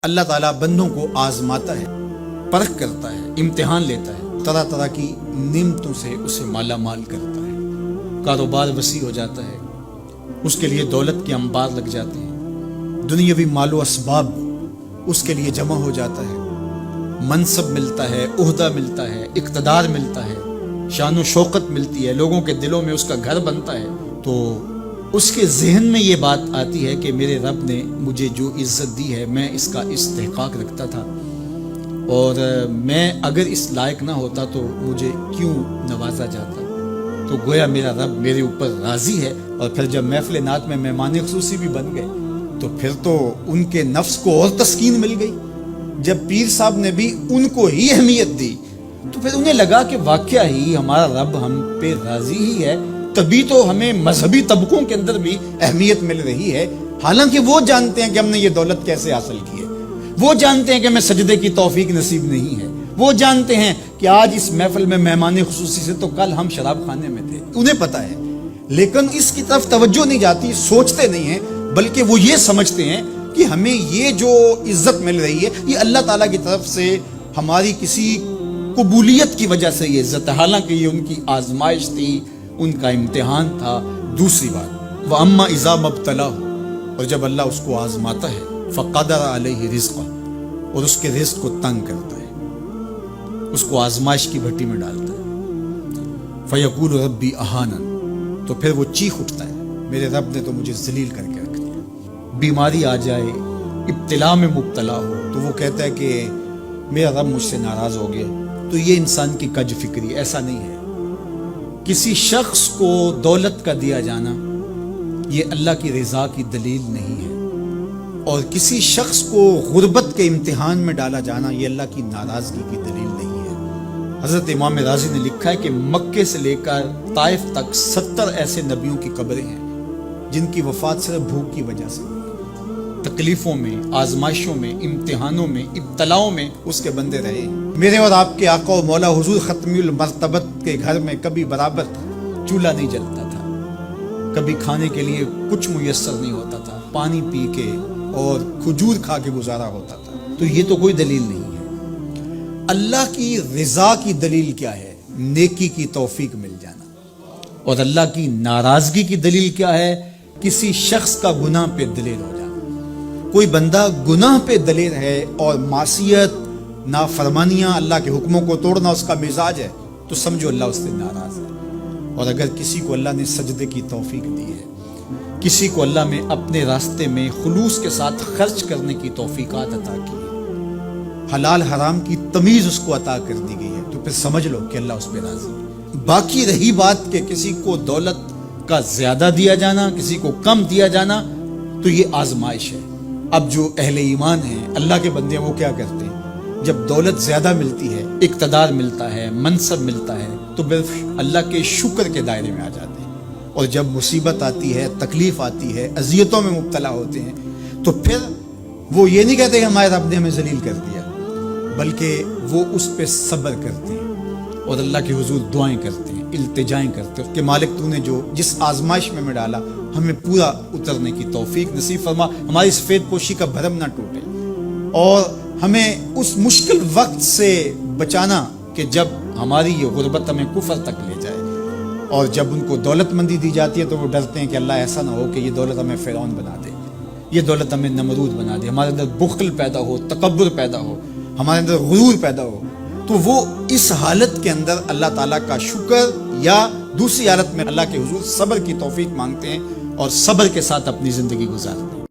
اللہ تعالیٰ بندوں کو آزماتا ہے، پرکھ کرتا ہے، امتحان لیتا ہے، طرح طرح کی نعمتوں سے اسے مالا مال کرتا ہے، کاروبار وسیع ہو جاتا ہے، اس کے لیے دولت کے انبار لگ جاتے ہیں، دنیاوی مال و اسباب اس کے لیے جمع ہو جاتا ہے، منصب ملتا ہے، عہدہ ملتا ہے، اقتدار ملتا ہے، شان و شوکت ملتی ہے، لوگوں کے دلوں میں اس کا گھر بنتا ہے، تو اس کے ذہن میں یہ بات آتی ہے کہ میرے رب نے مجھے جو عزت دی ہے میں اس کا استحقاق رکھتا تھا، اور میں اگر اس لائق نہ ہوتا تو مجھے کیوں نوازا جاتا، تو گویا میرا رب میرے اوپر راضی ہے۔ اور پھر جب محفل نعت میں مہمان خصوصی بھی بن گئے تو پھر تو ان کے نفس کو اور تسکین مل گئی۔ جب پیر صاحب نے بھی ان کو ہی اہمیت دی تو پھر انہیں لگا کہ واقعہ ہی ہمارا رب ہم پہ راضی ہی ہے، تبھی تو ہمیں مذہبی طبقوں کے اندر بھی اہمیت مل رہی ہے، حالانکہ وہ جانتے ہیں کہ ہم نے یہ دولت کیسے حاصل کی ہے، وہ جانتے ہیں کہ ہمیں سجدے کی توفیق نصیب نہیں ہے، وہ جانتے ہیں کہ آج اس محفل میں مہمان خصوصی سے تو کل ہم شراب خانے میں تھے، انہیں پتہ ہے، لیکن اس کی طرف توجہ نہیں جاتی، سوچتے نہیں ہیں، بلکہ وہ یہ سمجھتے ہیں کہ ہمیں یہ جو عزت مل رہی ہے یہ اللہ تعالیٰ کی طرف سے ہماری کسی قبولیت کی وجہ سے یہ عزت ہے، حالانکہ یہ ان کی آزمائش تھی، ان کا امتحان تھا۔ دوسری بات، وَأَمَّا إِذَا مَبْتَلَاهُ، اور جب اللہ اس کو آزماتا ہے، فَقَدَرَ عَلَيْهِ رِزْقَهُ، اور اس کے رزق کو تنگ کرتا ہے، اس کو آزمائش کی بھٹی میں ڈالتا ہے، فَيَقُولُ رَبِّي أَهَانَنِ، تو پھر وہ چیخ اٹھتا ہے، میرے رب نے تو مجھے ذلیل کر کے رکھ دیا۔ بیماری آ جائے، ابتلا میں مبتلا ہو تو وہ کہتا ہے کہ میرا رب مجھ سے ناراض ہو گیا، تو یہ انسان کی کج فکری، ایسا نہیں ہے۔ کسی شخص کو دولت کا دیا جانا یہ اللہ کی رضا کی دلیل نہیں ہے، اور کسی شخص کو غربت کے امتحان میں ڈالا جانا یہ اللہ کی ناراضگی کی دلیل نہیں ہے۔ حضرت امام رازی نے لکھا ہے کہ مکے سے لے کر طائف تک 70 ایسے نبیوں کی قبریں ہیں جن کی وفات صرف بھوک کی وجہ سے، تکلیفوں میں، آزمائشوں میں، امتحانوں میں، ابتلاؤں میں اس کے بندے رہے۔ میرے اور آپ کے آقا و مولا حضور ختمی المرتبت کے گھر میں کبھی برابر چولہا نہیں جلتا تھا، کبھی کھانے کے لیے کچھ میسر نہیں ہوتا تھا، پانی پی کے اور کھجور کھا کے گزارا ہوتا تھا، تو یہ تو کوئی دلیل نہیں ہے۔ اللہ کی رضا کی دلیل کیا ہے؟ نیکی کی توفیق مل جانا، اور اللہ کی ناراضگی کی دلیل کیا ہے؟ کسی شخص کا گناہ پہ دلیل ہو جانا۔ کوئی بندہ گناہ پہ دلیر ہے اور معصیت، نافرمانیاں، اللہ کے حکموں کو توڑنا اس کا مزاج ہے، تو سمجھو اللہ اس سے ناراض ہے۔ اور اگر کسی کو اللہ نے سجدے کی توفیق دی ہے، کسی کو اللہ نے اپنے راستے میں خلوص کے ساتھ خرچ کرنے کی توفیقات عطا کی ہے، حلال حرام کی تمیز اس کو عطا کر دی گئی ہے، تو پھر سمجھ لو کہ اللہ اس پہ راضی ہے۔ باقی رہی بات کہ کسی کو دولت کا زیادہ دیا جانا، کسی کو کم دیا جانا، تو یہ آزمائش ہے۔ اب جو اہل ایمان ہیں، اللہ کے بندے ہیں، وہ کیا کرتے ہیں؟ جب دولت زیادہ ملتی ہے، اقتدار ملتا ہے، منصب ملتا ہے، تو صرف اللہ کے شکر کے دائرے میں آ جاتے ہیں، اور جب مصیبت آتی ہے، تکلیف آتی ہے، اذیتوں میں مبتلا ہوتے ہیں، تو پھر وہ یہ نہیں کہتے کہ ہمارے رب نے ہمیں ذلیل کر دیا، بلکہ وہ اس پہ صبر کرتے ہیں اور اللہ کے حضور دعائیں کرتے ہیں، التجائیں کرتے ہیں کہ مالک تو نے جو جس آزمائش میں ڈالا ہمیں پورا اترنے کی توفیق نصیب فرما، ہماری سفید پوشی کا بھرم نہ ٹوٹے، اور ہمیں اس مشکل وقت سے بچانا کہ جب ہماری یہ غربت ہمیں کفر تک لے جائے، اور جب ان کو دولت مندی دی جاتی ہے تو وہ ڈرتے ہیں کہ اللہ ایسا نہ ہو کہ یہ دولت ہمیں فرعون بنا دے، یہ دولت ہمیں نمرود بنا دے، ہمارے اندر بخل پیدا ہو، تکبر پیدا ہو، ہمارے اندر غرور پیدا ہو، تو وہ اس حالت کے اندر اللہ تعالیٰ کا شکر یا دوسری حالت میں اللہ کے حضور صبر کی توفیق مانگتے ہیں اور صبر کے ساتھ اپنی زندگی گزارتے ہیں۔